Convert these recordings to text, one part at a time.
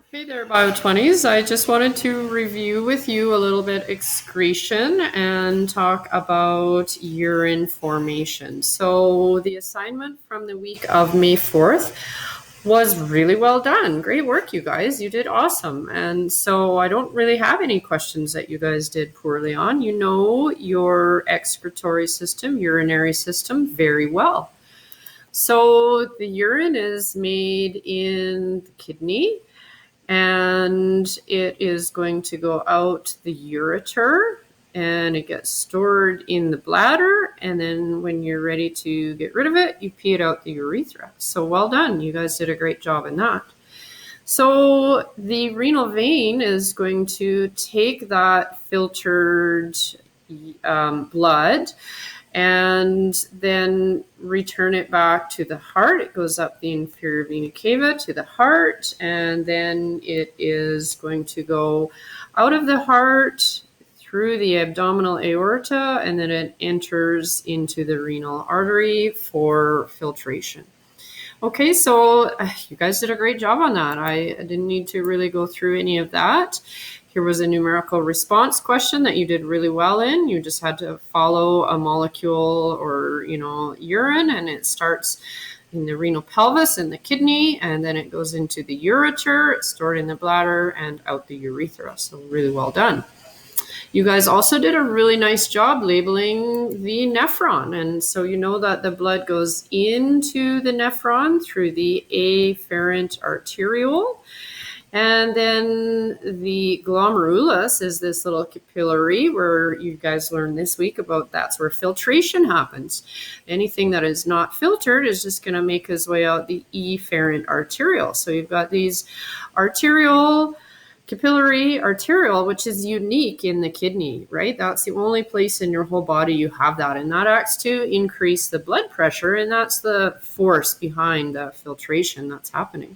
Hey there, Bio20s. I just wanted to review with you a little bit excretion and talk about urine formation. So, the assignment from the week of May 4th was really well done. Great work, you guys. You did awesome. And so, I don't really have any questions that you guys did poorly on. You know your excretory system, urinary system very well. So, the urine is made in the kidney and it is going to go out the ureter and it gets stored in the bladder, and then when you're ready to get rid of it, you pee it out the urethra. So well done. You guys did a great job in that. So the renal vein is going to take that filtered blood and then return it back to the heart. It goes up the inferior vena cava to the heart, and then it is going to go out of the heart through the abdominal aorta, and then it enters into the renal artery for filtration. Okay, so you guys did a great job on that. I didn't need to really go through any of that. Here was a numerical response question that you did really well in. You just had to follow a molecule or, urine, and it starts in the renal pelvis and the kidney, and then it goes into the ureter, it's stored in the bladder and out the urethra. So really well done. You guys also did a really nice job labeling the nephron. And so you know that the blood goes into the nephron through the afferent arteriole. And then the glomerulus is this little capillary where you guys learned this week about that's where filtration happens. Anything that is not filtered is just going to make its way out the efferent arteriole. So you've got these capillary arteriole, which is unique in the kidney, right? That's the only place in your whole body you have that. And that acts to increase the blood pressure. And that's the force behind the filtration that's happening.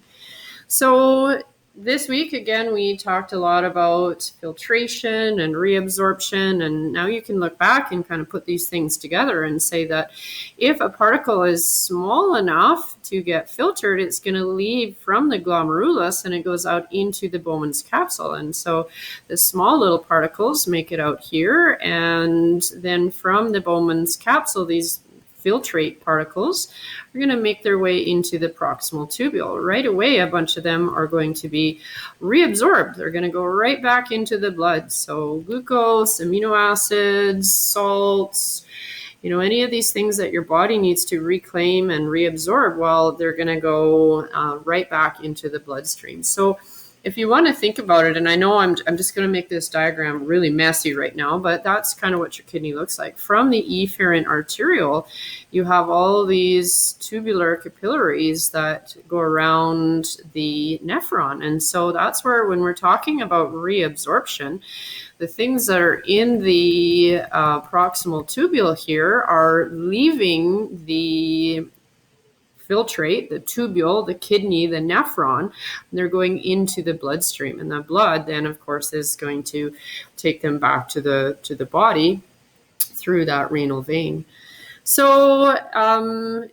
So this week, again, we talked a lot about filtration and reabsorption, and now you can look back and kind of put these things together and say that if a particle is small enough to get filtered, it's going to leave from the glomerulus and it goes out into the Bowman's capsule. And so the small little particles make it out here, and then from the Bowman's capsule, these filtrate particles are going to make their way into the proximal tubule. Right away, a bunch of them are going to be reabsorbed. They're going to go right back into the blood. So glucose, amino acids, salts, any of these things that your body needs to reclaim and reabsorb, well, they're going to go right back into the bloodstream. So if you want to think about it, and I know I'm just going to make this diagram really messy right now, but that's kind of what your kidney looks like. From the efferent arteriole, you have all these tubular capillaries that go around the nephron. And so that's where, when we're talking about reabsorption, the things that are in the proximal tubule here are leaving the filtrate, the tubule, the kidney, the nephron. They're going into the bloodstream, and the blood then, of course, is going to take them back to the body through that renal vein. So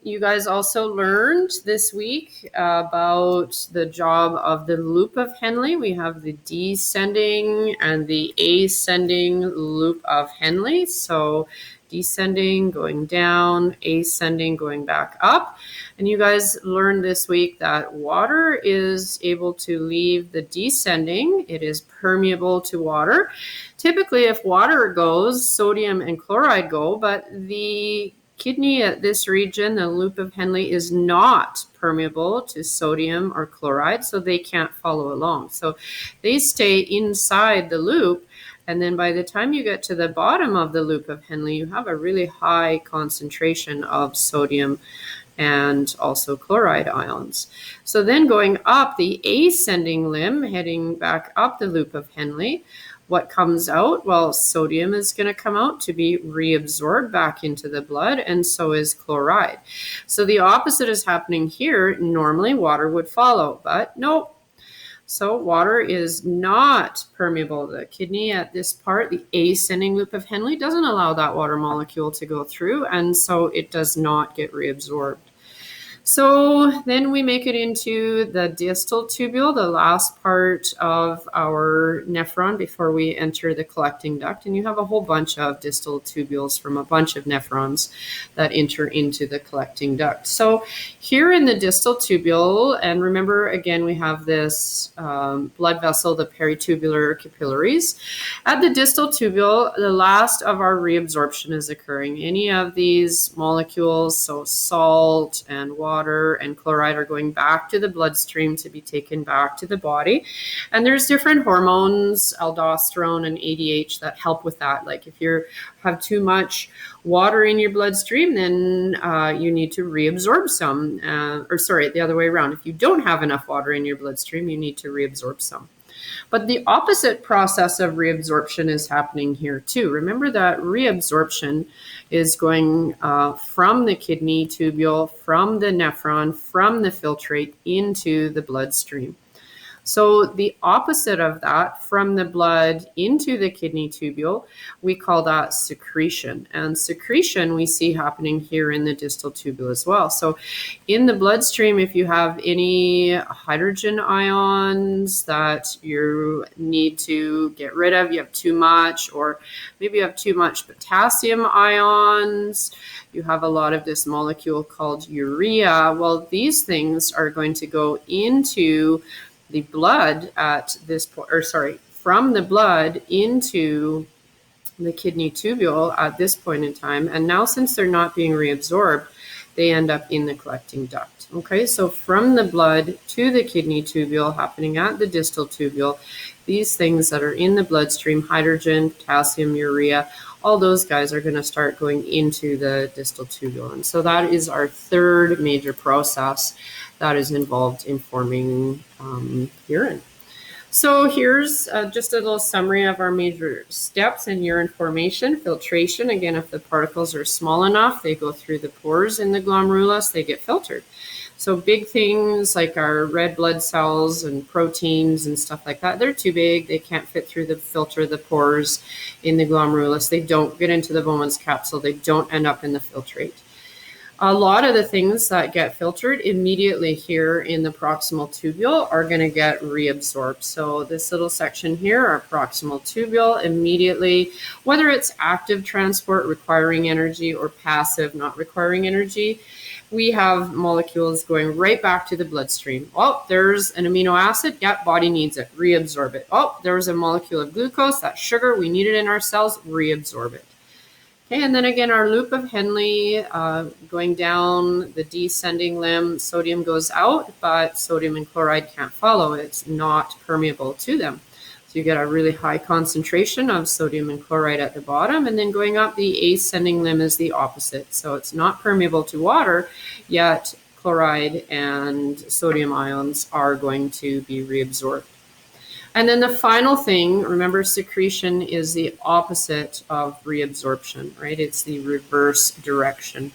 you guys also learned this week about the job of the loop of Henle. We have the descending and the ascending loop of Henle. So descending, going down, ascending, going back up. And you guys learned this week that water is able to leave the descending. It is permeable to water. Typically, if water goes, sodium and chloride go, but the kidney at this region, the loop of Henle, is not permeable to sodium or chloride, so they can't follow along. So they stay inside the loop. And then by the time you get to the bottom of the loop of Henle, you have a really high concentration of sodium and also chloride ions. So then going up the ascending limb, heading back up the loop of Henle, what comes out? Well, sodium is going to come out to be reabsorbed back into the blood, and so is chloride. So the opposite is happening here. Normally water would follow, but nope. So water is not permeable. The kidney at this part, the ascending loop of Henle, doesn't allow that water molecule to go through, and so it does not get reabsorbed. So then we make it into the distal tubule, the last part of our nephron before we enter the collecting duct. And you have a whole bunch of distal tubules from a bunch of nephrons that enter into the collecting duct. So here in the distal tubule, and remember again, we have this blood vessel, the peritubular capillaries. At the distal tubule, the last of our reabsorption is occurring. Any of these molecules, so salt and water and chloride, are going back to the bloodstream to be taken back to the body. And there's different hormones, aldosterone and ADH, that help with that. Like if you have too much water in your bloodstream, then you need to reabsorb some. The other way around. If you don't have enough water in your bloodstream, you need to reabsorb some. But the opposite process of reabsorption is happening here too. Remember that reabsorption is going from the kidney tubule, from the nephron, from the filtrate into the bloodstream. So the opposite of that, from the blood into the kidney tubule, we call that secretion. And secretion we see happening here in the distal tubule as well. So in the bloodstream, if you have any hydrogen ions that you need to get rid of, you have too much, or maybe you have too much potassium ions, you have a lot of this molecule called urea. Well, these things are going to go into the blood at this point, from the blood into the kidney tubule at this point in time. And now, since they're not being reabsorbed, they end up in the collecting duct. Okay, so from the blood to the kidney tubule, happening at the distal tubule, these things that are in the bloodstream, hydrogen, potassium, urea, all those guys are going to start going into the distal tubule. And so that is our third major process that is involved in forming urine. So here's just a little summary of our major steps in urine formation. Filtration, again, if the particles are small enough, they go through the pores in the glomerulus, they get filtered. So big things like our red blood cells and proteins and stuff like that, they're too big. They can't fit through the filter, the pores in the glomerulus. They don't get into the Bowman's capsule. They don't end up in the filtrate. A lot of the things that get filtered immediately here in the proximal tubule are going to get reabsorbed. So this little section here, our proximal tubule, immediately, whether it's active transport requiring energy or passive not requiring energy, we have molecules going right back to the bloodstream. Oh, there's an amino acid. Yep, body needs it. Reabsorb it. Oh, there's a molecule of glucose. That's sugar. We need it in our cells. Reabsorb it. Okay, and then again, our loop of Henle going down the descending limb, sodium goes out, but sodium and chloride can't follow. It's not permeable to them. So you get a really high concentration of sodium and chloride at the bottom, and then going up the ascending limb is the opposite. So it's not permeable to water, yet chloride and sodium ions are going to be reabsorbed. And then the final thing, remember, secretion is the opposite of reabsorption, right? It's the reverse direction.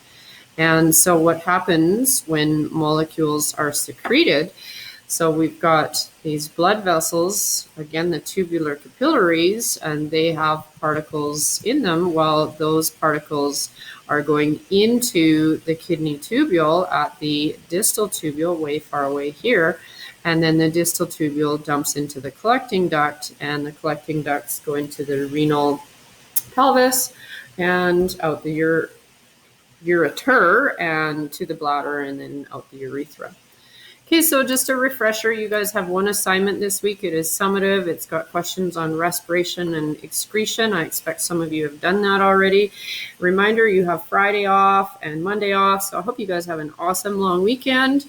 And so what happens when molecules are secreted, so we've got these blood vessels, again, the tubular capillaries, and they have particles in them. While those particles are going into the kidney tubule at the distal tubule, way far away here. And then the distal tubule dumps into the collecting duct, and the collecting ducts go into the renal pelvis and out the ureter and to the bladder and then out the urethra. Okay, so just a refresher, you guys have one assignment this week. It is summative. It's got questions on respiration and excretion. I expect some of you have done that already. Reminder, you have Friday off and Monday off, so I hope you guys have an awesome long weekend.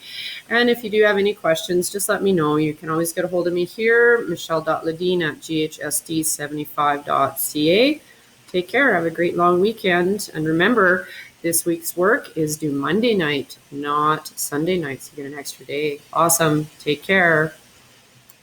And if you do have any questions, just let me know. You can always get a hold of me here, michelle.ledeen@ghsd75.ca. Take care. Have a great long weekend. And remember, this week's work is due Monday night, not Sunday night, so you get an extra day. Awesome. Take care.